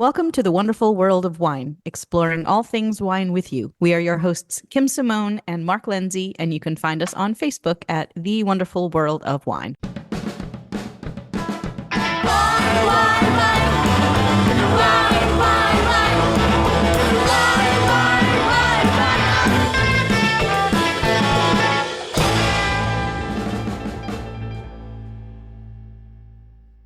Welcome to the wonderful world of wine, exploring all things wine with you. We are your hosts, Kim Simone and Mark Lindsay, and you can find us on Facebook at The Wonderful World of Wine.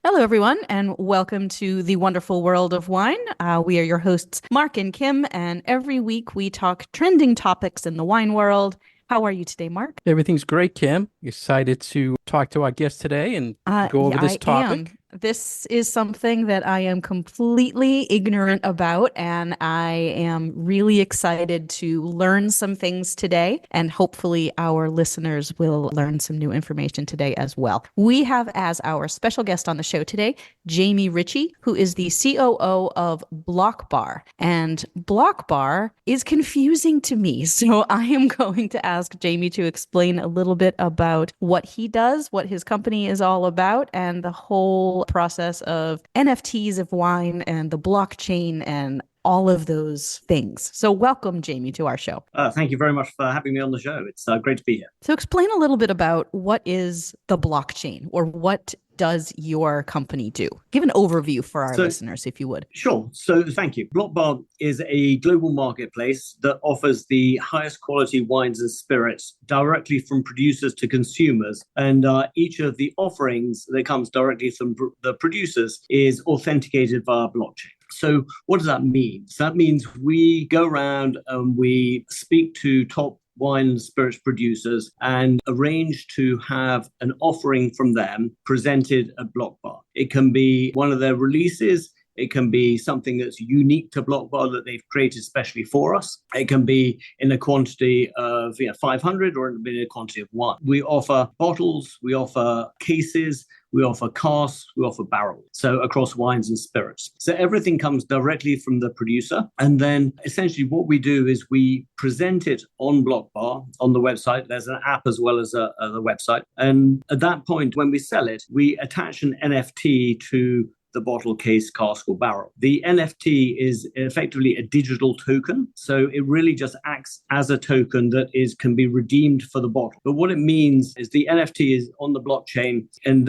Hello, everyone, and welcome to The Wonderful World of Wine. We are your hosts, Mark and Kim, and every week we talk trending topics in the wine world. How are you today, Mark? Everything's great, Kim. Excited to talk to our guest today and go over this topic. I am. This is something that I am completely ignorant about, and I am really excited to learn some things today, and hopefully our listeners will learn some new information today as well. We have as our special guest on the show today, Jamie Ritchie, who is the COO of BlockBar. And BlockBar is confusing to me, so I am going to ask Jamie to explain a little bit about what he does, what his company is all about, and the whole process of NFTs of wine and the blockchain and all of those things. So welcome, Jamie, to our show. Thank you very much for having me on the show. It's great to be here. So explain a little bit about what is the blockchain, or what does your company do? Give an overview for our listeners, if you would. Sure. So thank you. BlockBar is a global marketplace that offers the highest quality wines and spirits directly from producers to consumers. And each of the offerings that comes directly from the producers is authenticated via blockchain. So what does that mean? So that means we go around and we speak to top wine and spirits producers and arrange to have an offering from them presented at BlockBar. It can be one of their releases. It can be something that's unique to BlockBar that they've created specially for us. It can be in a quantity of 500 or in a quantity of one. We offer bottles, we offer cases, we offer casks, we offer barrels, so across wines and spirits. So everything comes directly from the producer. And then essentially what we do is we present it on BlockBar, on the website. There's an app as well as the website. And at that point, when we sell it, we attach an NFT to the bottle, case, cask, or barrel. The NFT is effectively a digital token. So it really just acts as a token that can be redeemed for the bottle. But what it means is the NFT is on the blockchain, and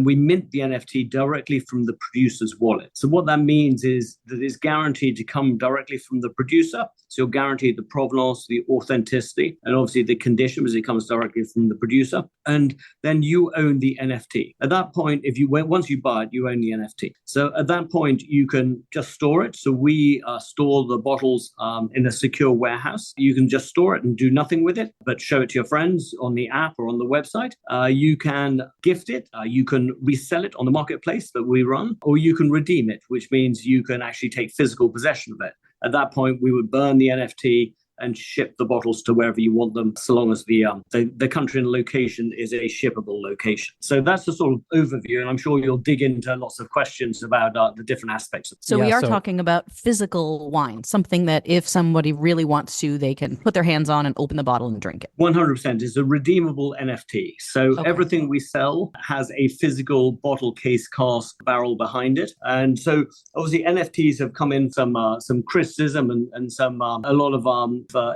we mint the NFT directly from the producer's wallet. So what that means is that it's guaranteed to come directly from the producer. So you're guaranteed the provenance, the authenticity, and obviously the condition, because it comes directly from the producer. And then you own the NFT. At that point, once you buy it, you own the NFT. So at that point, you can just store it. So we store the bottles in a secure warehouse. You can just store it and do nothing with it, but show it to your friends on the app or on the website. You can gift it. You can resell it on the marketplace that we run, or you can redeem it, which means you can actually take physical possession of it. At that point, we would burn the NFT and ship the bottles to wherever you want them, so long as the country and location is a shippable location. So that's the sort of overview, and I'm sure you'll dig into lots of questions about the different aspects of it. So we are talking about physical wine, something that if somebody really wants to, they can put their hands on and open the bottle and drink it. 100% is a redeemable NFT. So everything we sell has a physical bottle, case, cask, barrel behind it. And so obviously NFTs have come in some criticism and some a lot of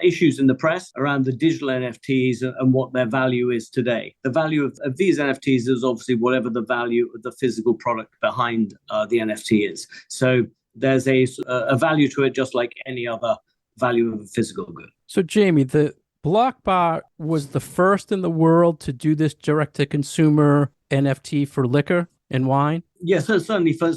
issues in the press around the digital NFTs and what their value is today. The value of these NFTs is obviously whatever the value of the physical product behind the NFT is. So there's a value to it, just like any other value of a physical good. So Jamie, the BlockBar was the first in the world to do this direct-to-consumer NFT for liquor and wine? Yes, certainly for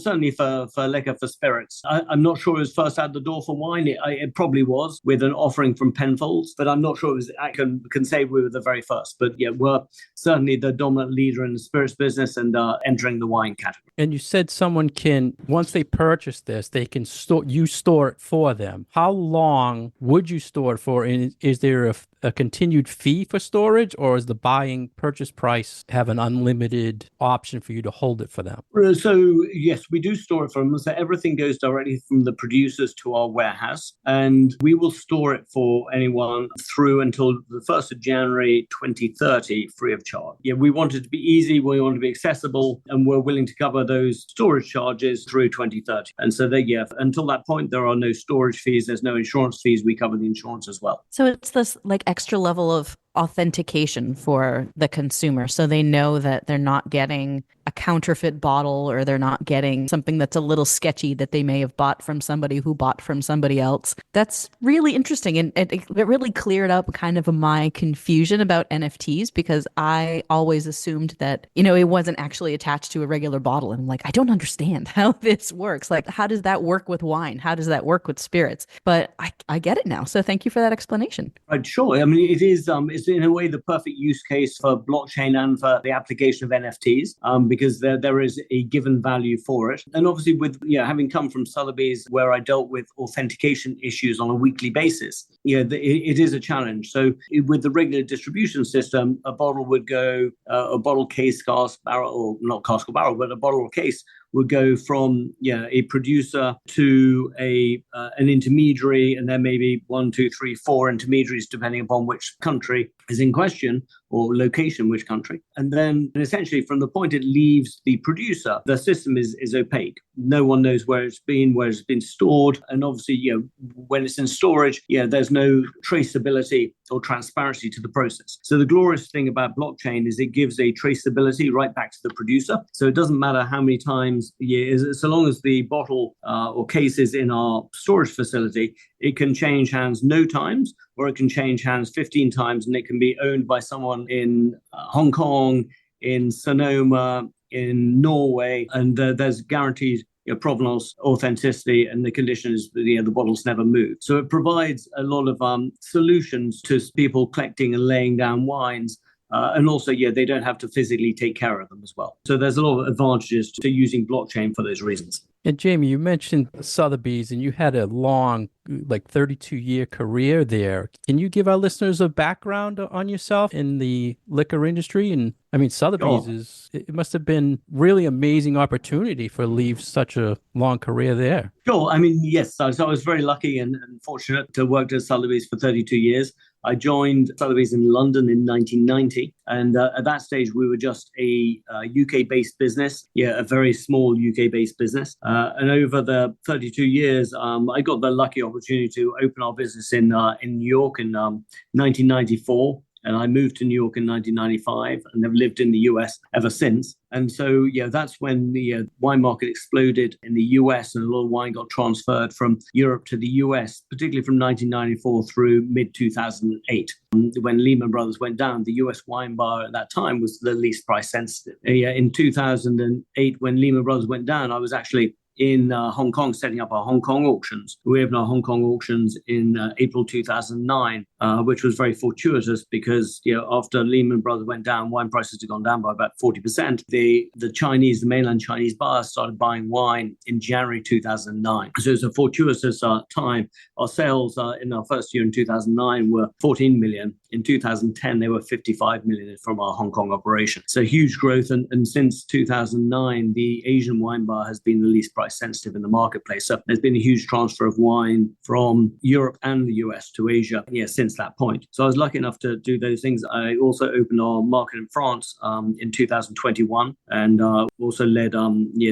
liquor, for spirits. I'm not sure it was first out the door for wine. It probably was, with an offering from Penfolds, but I'm not sure it was. I can say we were the very first, but yeah, we're certainly the dominant leader in the spirits business and entering the wine category. And you said someone can, once they purchase this, they can store it for them. How long would you store it for? And is there a continued fee for storage, or is the purchase price have an unlimited option for you to hold it for them? So yes, we do store it from them. So everything goes directly from the producers to our warehouse, and we will store it for anyone through until the 1st of January 2030, free of charge. Yeah, we want it to be easy, we want it to be accessible, and we're willing to cover those storage charges through 2030. And so until that point, there are no storage fees, there's no insurance fees. We cover the insurance as well. So it's this like extra level of authentication for the consumer, so they know that they're not getting a counterfeit bottle, or they're not getting something that's a little sketchy that they may have bought from somebody who bought from somebody else. That's really interesting, and it really cleared up kind of my confusion about NFTs, because I always assumed that, it wasn't actually attached to a regular bottle, and I'm like, I don't understand how this works. Like, how does that work with wine? How does that work with spirits? But I get it now, so thank you for that explanation. Right, sure. I mean, it is it's in a way the perfect use case for blockchain and for the application of NFTs, because there is a given value for it. And obviously, with having come from Sotheby's, where I dealt with authentication issues on a weekly basis, it is a challenge. So with the regular distribution system, a bottle would go, a bottle, case, cask, barrel, or not cask or barrel, but a bottle or case would go from a producer to an intermediary, and there may be 1, 2, 3, 4 intermediaries depending upon which country is in question, or location, which country. And then essentially from the point it leaves the producer, the system is opaque. No one knows where it's been stored. And obviously, when it's in storage, there's no traceability or transparency to the process. So the glorious thing about blockchain is it gives a traceability right back to the producer. So it doesn't matter how many times, so long as the bottle or case is in our storage facility, it can change hands no times, or it can change hands 15 times, and it can be owned by someone in Hong Kong, in Sonoma, in Norway, and there's guaranteed provenance, authenticity, and the condition is the bottle's never moved. So it provides a lot of solutions to people collecting and laying down wines. And also, they don't have to physically take care of them as well. So there's a lot of advantages to using blockchain for those reasons. And Jamie, you mentioned Sotheby's, and you had a long, 32-year career there. Can you give our listeners a background on yourself in the liquor industry? And I mean, Sotheby's it must have been really amazing opportunity for leave such a long career there. Sure. I mean, yes. So I was very lucky and fortunate to work at Sotheby's for 32 years. I joined Sotheby's in London in 1990. And at that stage, we were just a UK-based business, a very small UK-based business. And over the 32 years, I got the lucky opportunity to open our business in New York in 1994. And I moved to New York in 1995 and have lived in the US ever since. And so, that's when the wine market exploded in the US, and a lot of wine got transferred from Europe to the US, particularly from 1994 through mid-2008. When Lehman Brothers went down, the US wine bar at that time was the least price sensitive. In 2008, when Lehman Brothers went down, I was actually in Hong Kong, setting up our Hong Kong auctions. We opened our Hong Kong auctions in April 2009, which was very fortuitous because, after Lehman Brothers went down, wine prices had gone down by about 40%. The mainland Chinese buyers started buying wine in January 2009. So it's a fortuitous time. Our sales in our first year in 2009 were 14 million. In 2010, they were 55 million from our Hong Kong operation. So huge growth. And since 2009, the Asian wine bar has been the least price sensitive in the marketplace. So there's been a huge transfer of wine from Europe and the US to Asia since that point. So I was lucky enough to do those things. I also opened our market in France in 2021, and also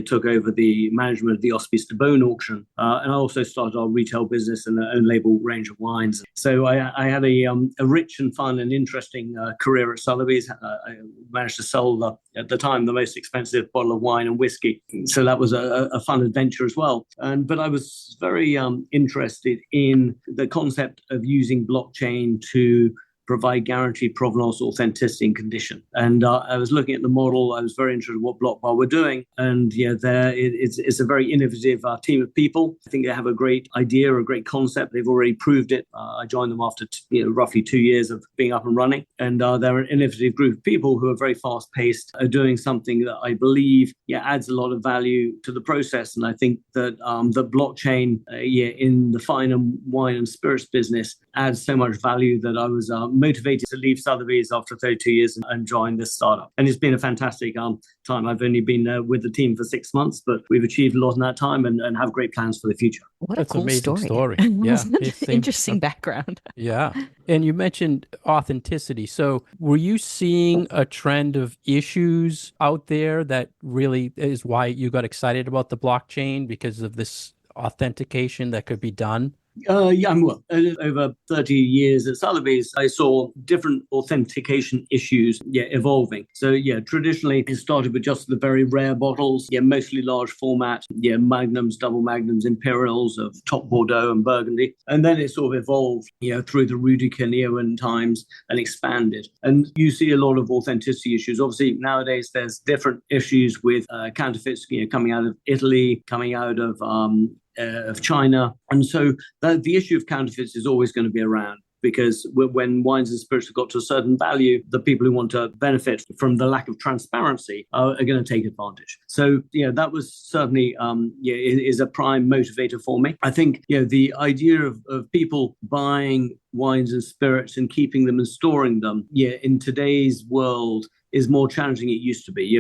took over the management of the Hospice de Beaune auction. And I also started our retail business and our own label range of wines. So I had a rich and fun and interesting career at Sotheby's. I managed to sell, at the time, the most expensive bottle of wine and whiskey. So that was a fun adventure as well. But I was very interested in the concept of using blockchain to provide guaranteed provenance, authenticity, and condition. And I was looking at the model. I was very interested in what BlockBar were doing. And it's a very innovative team of people. I think they have a great idea, a great concept. They've already proved it. I joined them after roughly 2 years of being up and running. And they're an innovative group of people who are very fast-paced, are doing something that I believe adds a lot of value to the process. And I think that the blockchain in the fine and wine and spirits business adds so much value that I was motivated to leave Sotheby's after 32 years and join this startup. And it's been a fantastic time. I've only been with the team for 6 months, but we've achieved a lot in that time and have great plans for the future. What That's a cool amazing story. Yeah. Interesting background. Yeah. And you mentioned authenticity. So were you seeing a trend of issues out there that really is why you got excited about the blockchain, because of this authentication that could be done? Well, over 30 years at Sotheby's, I saw different authentication issues evolving. So, traditionally, it started with just the very rare bottles, mostly large format, magnums, double magnums, imperials of top Bordeaux and Burgundy. And then it sort of evolved, through the Rue de Canio times and expanded. And you see a lot of authenticity issues. Obviously, nowadays, there's different issues with counterfeits, coming out of Italy, coming out of China. And so the issue of counterfeits is always going to be around, because when wines and spirits have got to a certain value, the people who want to benefit from the lack of transparency are going to take advantage. So, that was certainly is a prime motivator for me. I think, the idea of people buying wines and spirits and keeping them and storing them, in today's world is more challenging than it used to be.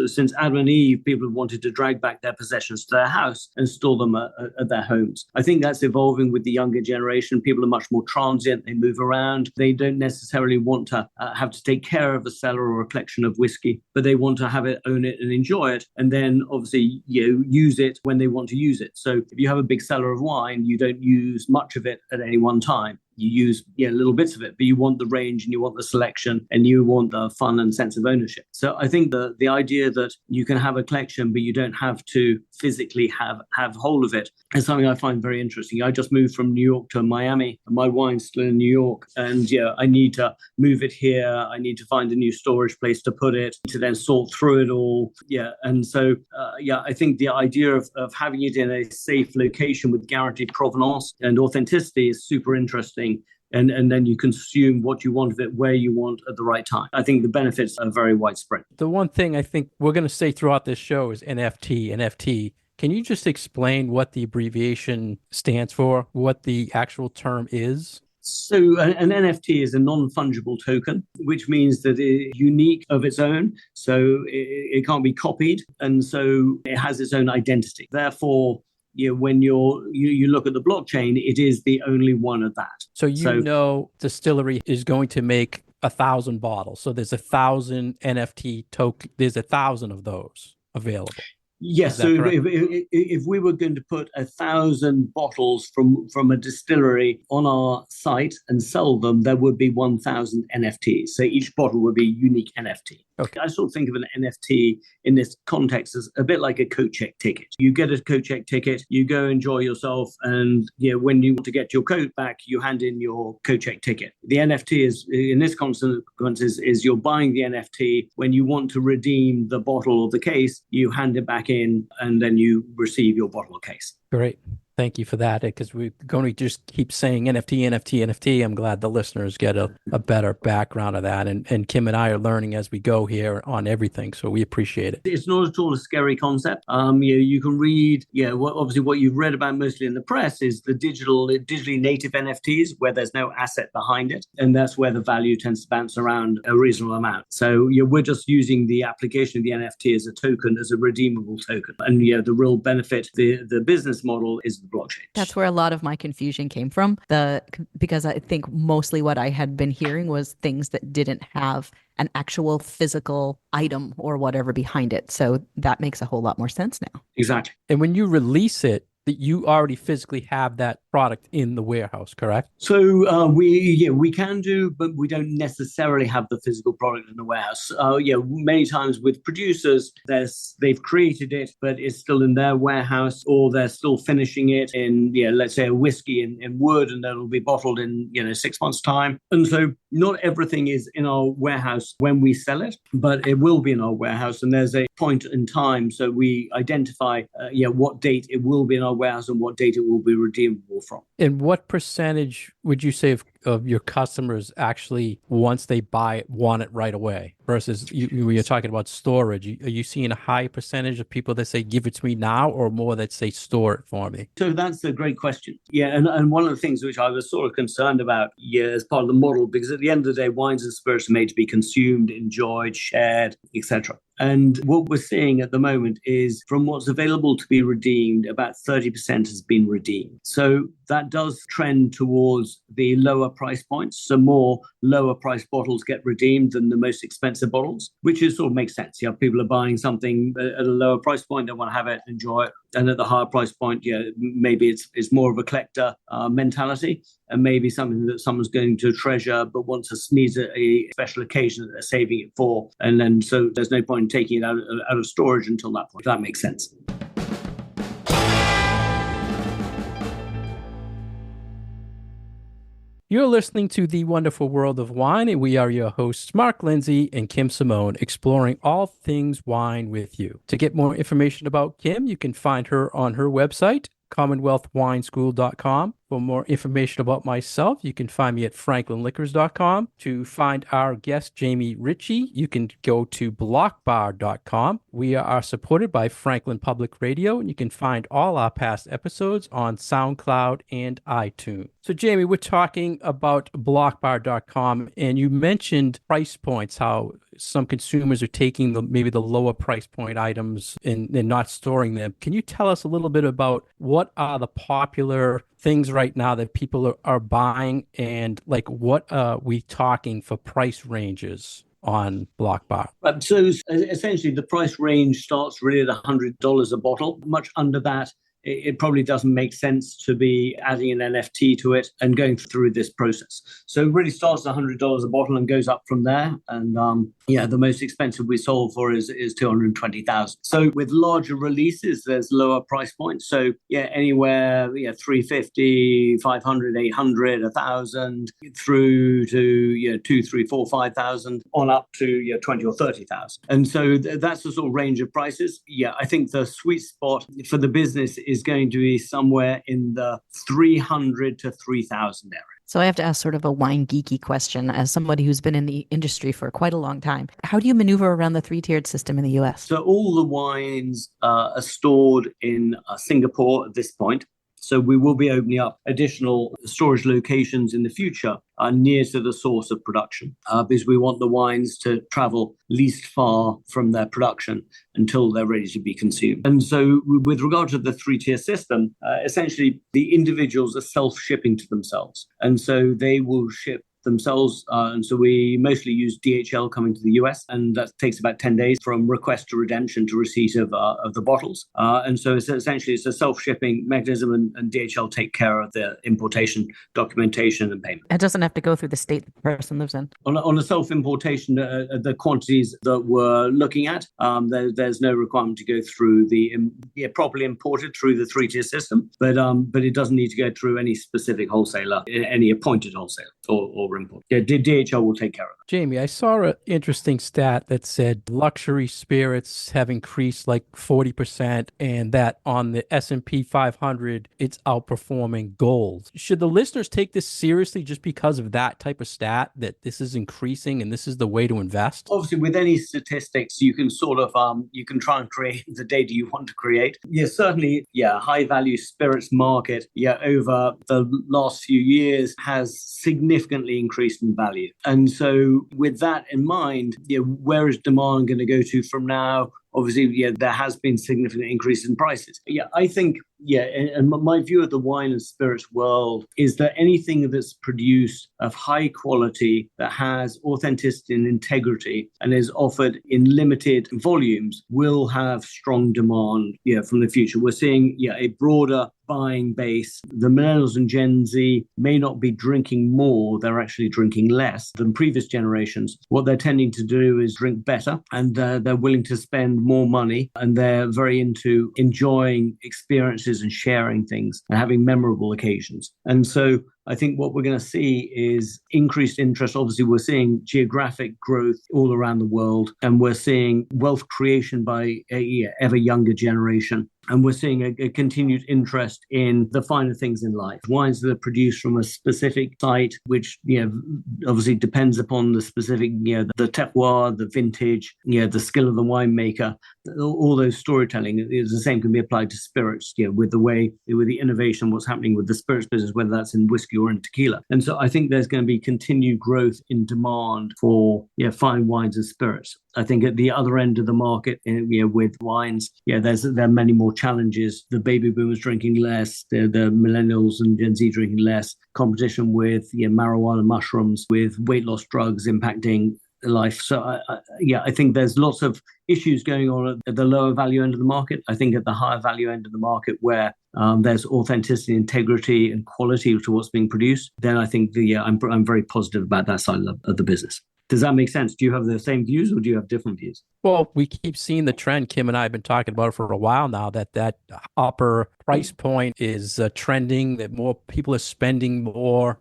Since Adam and Eve, people have wanted to drag back their possessions to their house and store them at their homes. I think that's evolving with the younger generation. People are much more transient. They move around. They don't necessarily want to have to take care of a cellar or a collection of whiskey, but they want to have it, own it, and enjoy it. And then obviously use it when they want to use it. So if you have a big cellar of wine, you don't use much of it at any one time. You use little bits of it, but you want the range and you want the selection and you want the fun and sense of ownership. So I think the idea that you can have a collection, but you don't have to physically have hold of it is something I find very interesting. I just moved from New York to Miami, and my wine's still in New York. And I need to move it here. I need to find a new storage place to put it, to then sort through it all. And so, I think the idea of having it in a safe location with guaranteed provenance and authenticity is super interesting. And then you consume what you want of it, where you want, at the right time. I think the benefits are very widespread. The one thing I think we're going to say throughout this show is NFT. Can you just explain what the abbreviation stands for, what the actual term is? So an NFT is a non-fungible token, which means that it's unique of its own. So it can't be copied. And so it has its own identity. Therefore, when you look at the blockchain, it is the only one of that. So distillery is going to make 1,000 bottles. So there's 1,000 NFT token. There's 1,000 of those available. Yes. So if we were going to put 1,000 bottles from a distillery on our site and sell them, there would be 1,000 NFTs. So each bottle would be a unique NFT. Okay. I sort of think of an NFT in this context as a bit like a coat check ticket. You get a coat check ticket, you go enjoy yourself, and when you want to get your coat back, you hand in your coat check ticket. The NFT is, in this consequence, is you're buying the NFT. When you want to redeem the bottle or the case, you hand it back in, and then you receive your bottle or case. Great. Thank you for that, because we're going to just keep saying NFT. I'm glad the listeners get a better background of that. And Kim and I are learning as we go here on everything, so we appreciate it. It's not at all a scary concept. You can read, obviously what you've read about mostly in the press is the digitally native NFTs, where there's no asset behind it. And that's where the value tends to bounce around a reasonable amount. So we're just using the application of the NFT as a token, as a redeemable token. And the real benefit, the business model is the blockchain. That's where a lot of my confusion came from, because I think mostly what I had been hearing was things that didn't have an actual physical item or whatever behind it. So that makes a whole lot more sense now. Exactly. And when you release it, that you already physically have that product in the warehouse, correct? So we can do, but we don't necessarily have the physical product in the warehouse. Many times with producers, they've created it, but it's still in their warehouse, or they're still finishing it in, let's say a whiskey in wood, and that'll be bottled in 6 months' time. And so not everything is in our warehouse when we sell it, but it will be in our warehouse, and there's a point in time. So we identify what date it will be in our warehouse and what date it will be redeemable from. And what percentage would you say of your customers actually, once they buy it, want it right away versus when you're talking about storage? Are you seeing a high percentage of people that say, give it to me now, or more that say, store it for me? So that's a great question. Yeah, and one of the things which I was sort of concerned about, as part of the model, because at the end of the day, wines and spirits are made to be consumed, enjoyed, shared, etc. And what we're seeing at the moment is from what's available to be redeemed, about 30% has been redeemed. So that does trend towards the lower price points. So more lower price bottles get redeemed than the most expensive bottles, which is sort of makes sense. People are buying something at a lower price point, they want to have it, enjoy it. And at the higher price point, maybe it's more of a collector mentality, and maybe something that someone's going to treasure but needs a special occasion that they're saving it for. And then so there's no point in taking it out of storage until that point. If that makes sense. You're listening to The Wonderful World of Wine, and we are your hosts, Mark Lindsay and Kim Simone, exploring all things wine with you. To get more information about Kim, you can find her on her website, commonwealthwineschool.com. For more information about myself, you can find me at franklinliquors.com. To find our guest, Jamie Ritchie, you can go to blockbar.com. We are supported by Franklin Public Radio, and you can find all our past episodes on SoundCloud and iTunes. So, Jamie, we're talking about blockbar.com, and you mentioned price points, how some consumers are taking maybe the lower price point items and not storing them. Can you tell us a little bit about what are the popular things right now that people are buying, and like what are we talking for price ranges on BlockBar? So essentially the price range starts really at $100 a bottle. Much under that, it probably doesn't make sense to be adding an NFT to it and going through this process. So it really starts at $100 a bottle and goes up from there. And the most expensive we sold for is $220,000. So with larger releases, there's lower price points. So anywhere $350, $500, $800, $1,000 through to $2,000, $3,000, $4,000, $5,000 on up to $20,000 or $30,000. And so that's the sort of range of prices. I think the sweet spot for the business is going to be somewhere in the $300 to $3,000 area. So I have to ask sort of a wine geeky question as somebody who's been in the industry for quite a long time. How do you maneuver around the three-tiered system in the US? So all the wines are stored in Singapore at this point. So we will be opening up additional storage locations in the future near to the source of production because we want the wines to travel least far from their production until they're ready to be consumed. And so with regard to the three-tier system, essentially the individuals are self-shipping to themselves. And so they will ship themselves. And so we mostly use DHL coming to the US, and that takes about 10 days from request to redemption to receipt of the bottles. And so it's essentially a self-shipping mechanism, and DHL take care of the importation, documentation, and payment. It doesn't have to go through the state the person lives in. On a self-importation, the quantities that we're looking at, there's no requirement to go through the properly imported through the three-tier system, but it doesn't need to go through any specific wholesaler, any appointed wholesaler or import. DHL will take care of it. Jamie, I saw an interesting stat that said luxury spirits have increased like 40%, and that on the S&P 500, it's outperforming gold. Should the listeners take this seriously just because of that type of stat, that this is increasing and this is the way to invest? Obviously, with any statistics, you can sort of, you can try and create the data you want to create. Certainly, high value spirits market, over the last few years has significantly increased in value. And so with that in mind, where is demand going to go to from now? Obviously, there has been significant increase in prices. I think, and my view of the wine and spirits world is that anything that's produced of high quality, that has authenticity and integrity, and is offered in limited volumes will have strong demand, from the future. We're seeing, a broader buying base. The millennials and Gen Z may not be drinking more, they're actually drinking less than previous generations. What they're tending to do is drink better, and they're willing to spend more money, and they're very into enjoying experiences and sharing things and having memorable occasions. And so I think what we're going to see is increased interest. Obviously, we're seeing geographic growth all around the world, and we're seeing wealth creation by a ever younger generation. And we're seeing a continued interest in the finer things in life. Wines that are produced from a specific site, which, obviously depends upon the specific, the terroir, the vintage, the skill of the winemaker. All those storytelling is the same, can be applied to spirits, with the innovation, what's happening with the spirits business, whether that's in whiskey or in tequila. And so I think there's going to be continued growth in demand for fine wines and spirits. I think at the other end of the market, with wines, there are many more challenges. The baby boomers drinking less, the millennials and Gen Z drinking less, competition with marijuana, mushrooms, with weight loss drugs impacting life. So I think there's lots of issues going on at the lower value end of the market. I think at the higher value end of the market, where there's authenticity, integrity, and quality to what's being produced, then I think I'm very positive about that side of the business. Does that make sense? Do you have the same views, or do you have different views? Well, we keep seeing the trend. Kim and I have been talking about it for a while now, that upper price point is trending, that more people are spending more.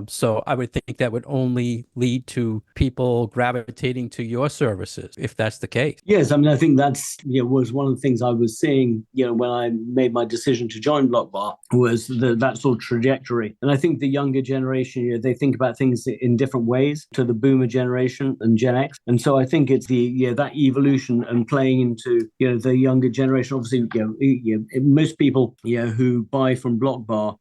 So I would think that would only lead to people gravitating to your services, if that's the case. Yes, I mean, I think that's was one of the things I was seeing, when I made my decision to join BlockBar, was that sort of trajectory. And I think the younger generation, they think about things in different ways to the boomer generation and Gen X. And so I think it's that evolution and playing into the younger generation. Obviously, most people who buy from BlockBar,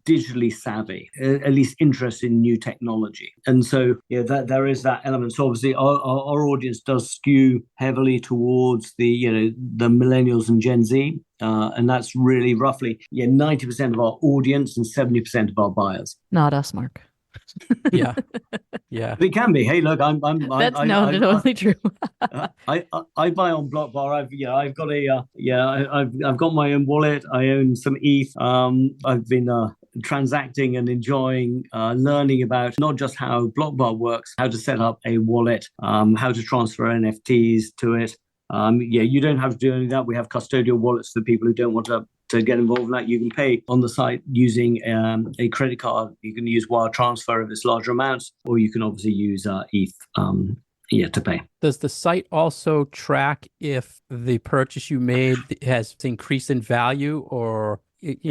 digitally savvy, at least interested in new technology. And so that there is that element. So obviously our audience does skew heavily towards the millennials and Gen Z. And that's really roughly 90% of our audience and 70% of our buyers. Not us, Mark. Yeah. But it can be. Hey, look, that's totally true. I buy on BlockBar. I've got my own wallet. I own some ETH. I've been transacting and enjoying learning about not just how BlockBar works, how to set up a wallet, how to transfer NFTs to it. You don't have to do any of that. We have custodial wallets for people who don't want to get involved in that. You can pay on the site using a credit card. You can use wire transfer if it's larger amounts, or you can obviously use ETH to pay. Does the site also track if the purchase you made has increased in value, or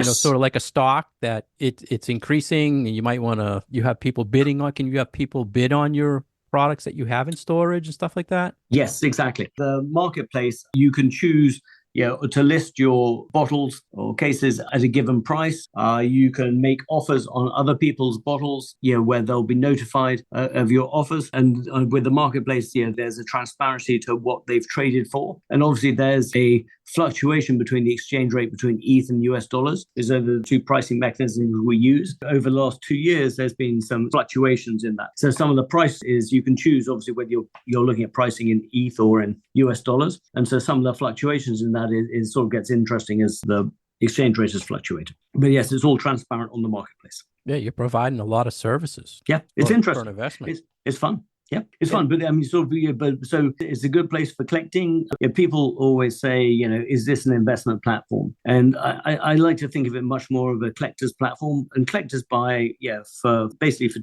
sort of like a stock that it's increasing, and you might want to, you have people bidding on, can you have people bid on your products that you have in storage and stuff like that? Yes, exactly. The marketplace, you can choose to list your bottles or cases at a given price. You can make offers on other people's bottles, where they'll be notified of your offers. And with the marketplace, there's a transparency to what they've traded for. And obviously, there's a fluctuation between the exchange rate between ETH and US dollars. These are the two pricing mechanisms we use. Over the last 2 years, there's been some fluctuations in that. So some of the price is, you can choose, obviously, whether you're looking at pricing in ETH or in US dollars. And so some of the fluctuations in that is sort of gets interesting as the exchange rate has fluctuated. But yes, it's all transparent on the marketplace. Yeah, you're providing a lot of services. Yeah, it's interesting. For an investment. It's fun. Yeah, it's fun, but I mean, so it's a good place for collecting. People always say, is this an investment platform? And I like to think of it much more of a collector's platform. And collectors buy, for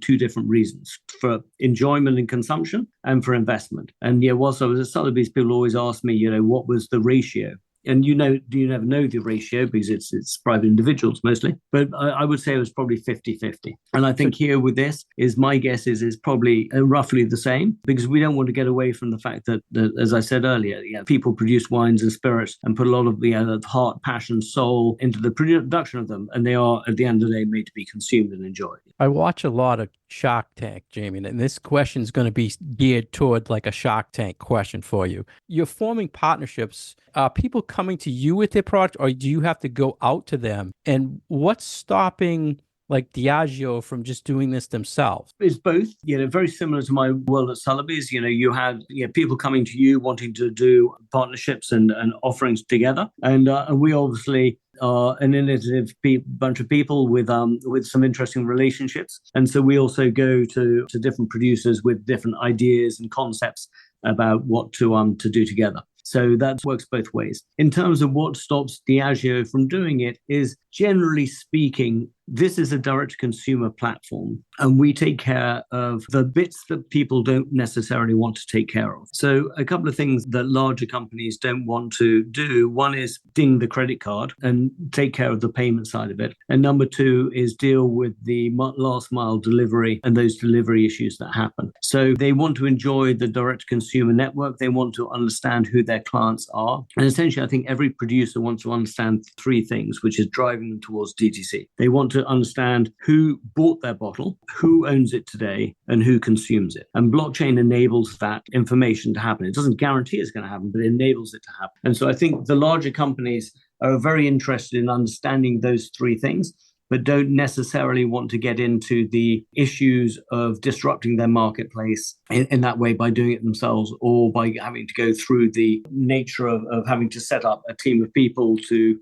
two different reasons: for enjoyment and consumption, and for investment. And whilst I was at Sotheby's, people always ask me, what was the ratio? And you never know the ratio because it's private individuals mostly. But I would say it was probably 50-50. And I think here with this, my guess is probably roughly the same, because we don't want to get away from the fact that as I said earlier, people produce wines and spirits and put a lot of the heart, passion, soul into the production of them. And they are, at the end of the day, made to be consumed and enjoyed. I watch a lot of Shark Tank, Jamie, and this question is going to be geared toward like a Shark Tank question for you. You're forming partnerships. Are people coming to you with their product, or do you have to go out to them? And what's stopping like Diageo from just doing this themselves? It's both, very similar to my world at Sotheby's. You had people coming to you wanting to do partnerships and offerings together. And we obviously are an innovative bunch of people with some interesting relationships. And so we also go to different producers with different ideas and concepts about what to do together. So that works both ways. In terms of what stops Diageo from doing it is, generally speaking, this is a direct-to-consumer platform, and we take care of the bits that people don't necessarily want to take care of. So a couple of things that larger companies don't want to do. One is ding the credit card and take care of the payment side of it. And number two is deal with the last mile delivery and those delivery issues that happen. So they want to enjoy the direct-to-consumer network. They want to understand who their clients are. And essentially, I think every producer wants to understand three things, which is driving them towards DTC. They want to understand who bought their bottle, who owns it today, and who consumes it. And blockchain enables that information to happen. It doesn't guarantee it's going to happen, but it enables it to happen. And so I think the larger companies are very interested in understanding those three things, but don't necessarily want to get into the issues of disrupting their marketplace in that way by doing it themselves, or by having to go through the nature of having to set up a team of people to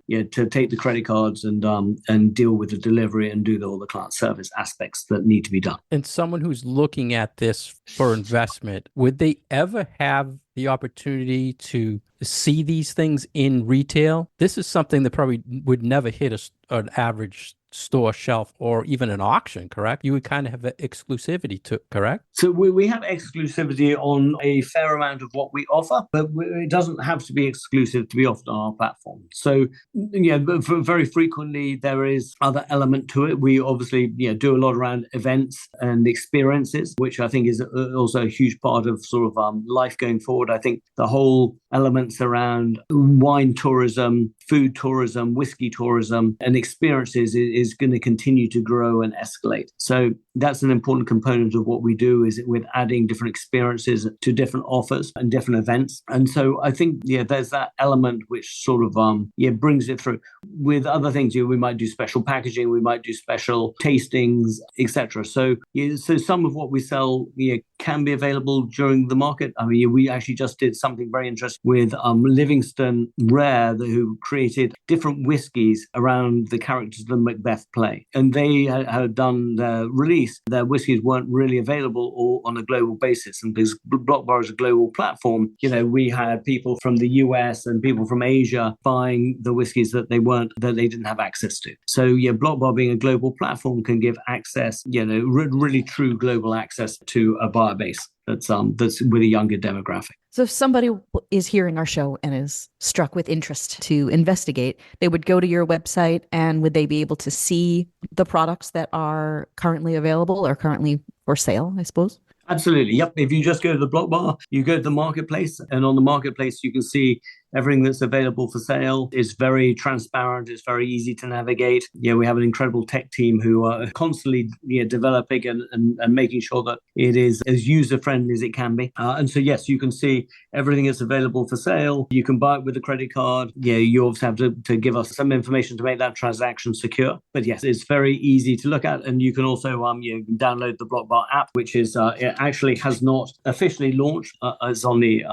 take the credit cards and deal with the delivery and do all the client service aspects that need to be done. And someone who's looking at this for investment, would they ever have the opportunity to see these things in retail? This is something that probably would never hit an average store shelf or even an auction, correct? You would kind of have exclusivity to, correct? So we have exclusivity on a fair amount of what we offer, but it doesn't have to be exclusive to be offered on our platform. So very frequently there is other element to it. We obviously do a lot around events and experiences, which I think is also a huge part of sort of life going forward. I think the whole elements around wine tourism, food tourism, whiskey tourism, and experiences is going to continue to grow and escalate. So that's an important component of what we do, is with adding different experiences to different offers and different events. And so I think, there's that element which sort of, brings it through. With other things, we might do special packaging, we might do special tastings, etc. So some of what we sell can be available during the market. I mean, we actually just did something very interesting with Livingston Rare, who created different whiskies around the characters of the Macbeth play. And they had done their release. Their whiskies weren't really available or on a global basis. And because BlockBar is a global platform, we had people from the US and people from Asia buying the whiskies that they didn't have access to. So BlockBar being a global platform can give access, really true global access to a buyer base that's with a younger demographic. So if somebody is hearing our show and is struck with interest to investigate, they would go to your website, and would they be able to see the products that are currently available or currently for sale, I suppose? Absolutely. Yep. If you just go to the BlockBar, you go to the marketplace, and on the marketplace, you can see everything that's available for sale. Is very transparent. It's very easy to navigate. We have an incredible tech team who are constantly developing and making sure that it is as user-friendly as it can be. And so, yes, you can see everything that's available for sale. You can buy it with a credit card. You obviously have to give us some information to make that transaction secure. But yes, it's very easy to look at. And you can also download the BlockBar app, which is it actually has not officially launched. It's on the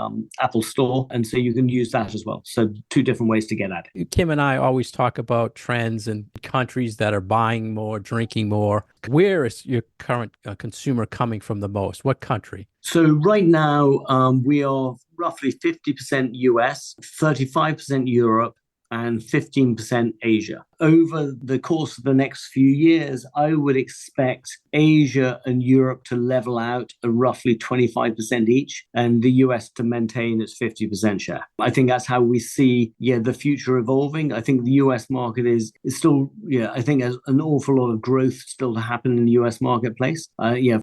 Apple Store. And so you can use that as well. So two different ways to get at it. Kim and I always talk about trends in countries that are buying more, drinking more. Where is your current consumer coming from the most? What country? So right now, we are roughly 50% US, 35% Europe, and 15% Asia. Over the course of the next few years, I would expect Asia and Europe to level out at roughly 25% each, and the US to maintain its 50% share. I think that's how we see the future evolving. I think the US market is still, I think there's an awful lot of growth still to happen in the US marketplace.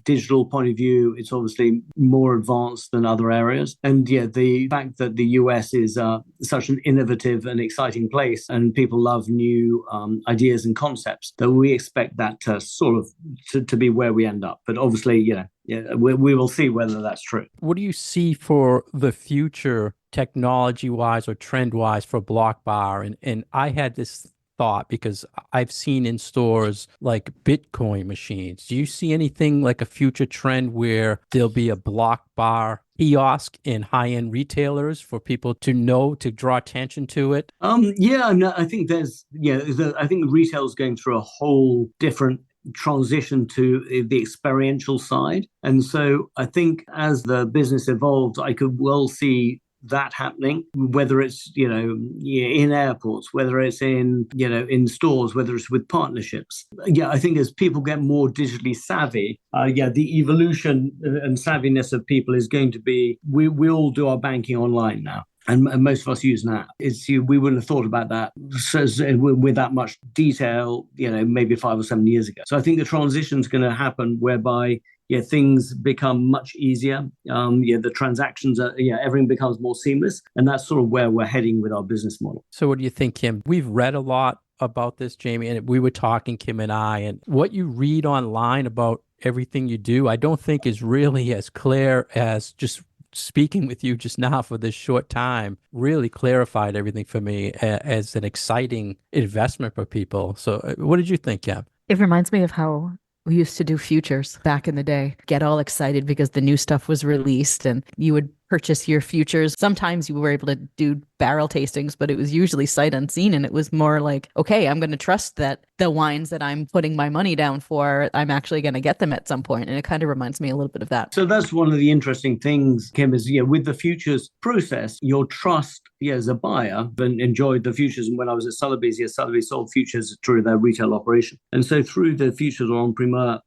Digital point of view, it's obviously more advanced than other areas. And the fact that the US is such an innovative and exciting place, and people love new ideas and concepts, that we expect that to sort of to be where we end up. But obviously, we will see whether that's true. What do you see for the future, technology-wise or trend-wise, for BlockBar? And I had this thought, because I've seen in stores like Bitcoin machines. Do you see anything like a future trend where there'll be a BlockBar kiosk in high-end retailers for people to know, to draw attention to it? I think I think retail is going through a whole different transition to the experiential side. And so I think as the business evolves, I could well see that happening, whether it's, in airports, whether it's in stores, whether it's with partnerships. I think as people get more digitally savvy, the evolution and savviness of people is going to be, we all do our banking online now. And most of us use an app. We wouldn't have thought about that with that much detail, maybe 5 or 7 years ago. So I think the transition is going to happen whereby things become much easier. The transactions everything becomes more seamless. And that's sort of where we're heading with our business model. So what do you think, Kim? We've read a lot about this, Jamie, and we were talking, Kim and I, and what you read online about everything you do, I don't think is really as clear as just speaking with you just now for this short time. Really clarified everything for me as an exciting investment for people. So what did you think, Kim? It reminds me of how we used to do futures back in the day. Get all excited because the new stuff was released and you would purchase your futures. Sometimes you were able to do barrel tastings, but it was usually sight unseen. And it was more like, okay, I'm going to trust that the wines that I'm putting my money down for, I'm actually going to get them at some point. And it kind of reminds me a little bit of that. So that's one of the interesting things, Kim, is with the futures process, your trust as a buyer, and enjoyed the futures. And when I was at Sotheby's, Sotheby's sold futures through their retail operation. And so through the futures on Primeur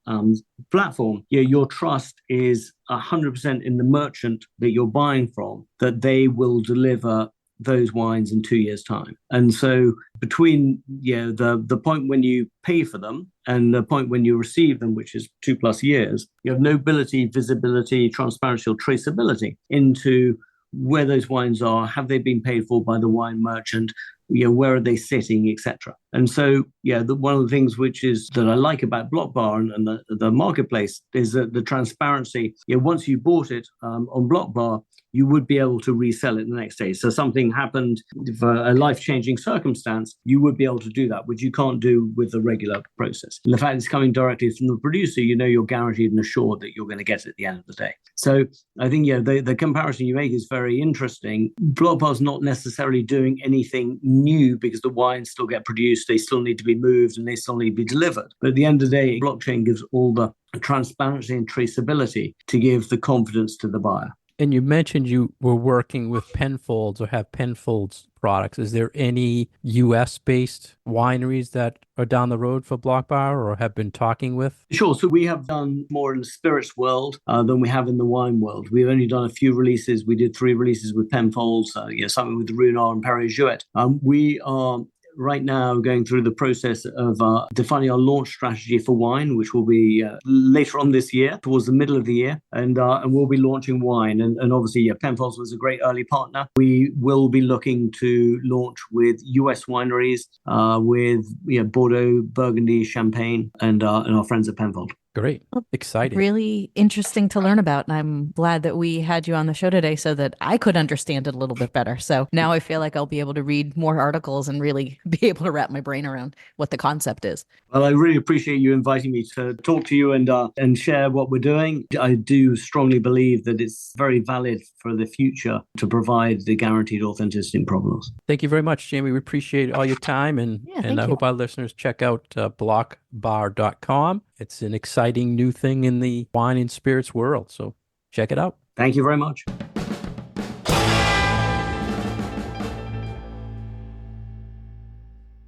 platform, your trust is 100% in the merchant that you're buying from, that they will deliver those wines in 2 years' time. And so between the point when you pay for them and the point when you receive them, which is 2+ years, you have no ability, visibility, transparency, or traceability into where those wines are, have they been paid for by the wine merchant, where are they sitting, etc. And so, one of the things that I like about BlockBar and the marketplace is that the transparency. Once you bought it on BlockBar, you would be able to resell it the next day. So something happened for a life-changing circumstance, you would be able to do that, which you can't do with the regular process. And the fact it's coming directly from the producer, you're guaranteed and assured that you're going to get it at the end of the day. So I think, the comparison you make is very interesting. BlockBar's not necessarily doing anything new because the wines still get produced, they still need to be moved, and they still need to be delivered. But at the end of the day, blockchain gives all the transparency and traceability to give the confidence to the buyer. And you mentioned you were working with Penfolds or have Penfolds products. Is there any US-based wineries that are down the road for BlockBar or have been talking with? Sure. So we have done more in the spirits world than we have in the wine world. We've only done a few releases. We did 3 releases with Penfolds, something with Ruinart and Perrier-Jouet. We are right now going through the process of defining our launch strategy for wine, which will be later on this year, towards the middle of the year, and we'll be launching wine. And obviously, Penfolds was a great early partner. We will be looking to launch with US wineries, with Bordeaux, Burgundy, Champagne, and our friends at Penfolds. Great. Exciting. Really interesting to learn about. And I'm glad that we had you on the show today so that I could understand it a little bit better. So now I feel like I'll be able to read more articles and really be able to wrap my brain around what the concept is. Well, I really appreciate you inviting me to talk to you and share what we're doing. I do strongly believe that it's very valid for the future to provide the guaranteed authenticity in provenance. Thank you very much, Jamie. We appreciate all your time, and I hope our listeners check out blockbar.com. It's an exciting new thing in the wine and spirits world, so check it out. Thank you very much.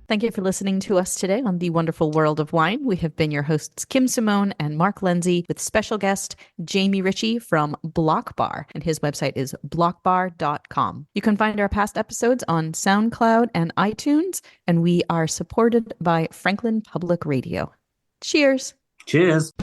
Thank you for listening to us today on The Wonderful World of Wine. We have been your hosts, Kim Simone and Mark Lindsay, with special guest Jamie Ritchie from BlockBar, and his website is blockbar.com. You can find our past episodes on SoundCloud and iTunes, and we are supported by Franklin Public Radio. Cheers. Cheers.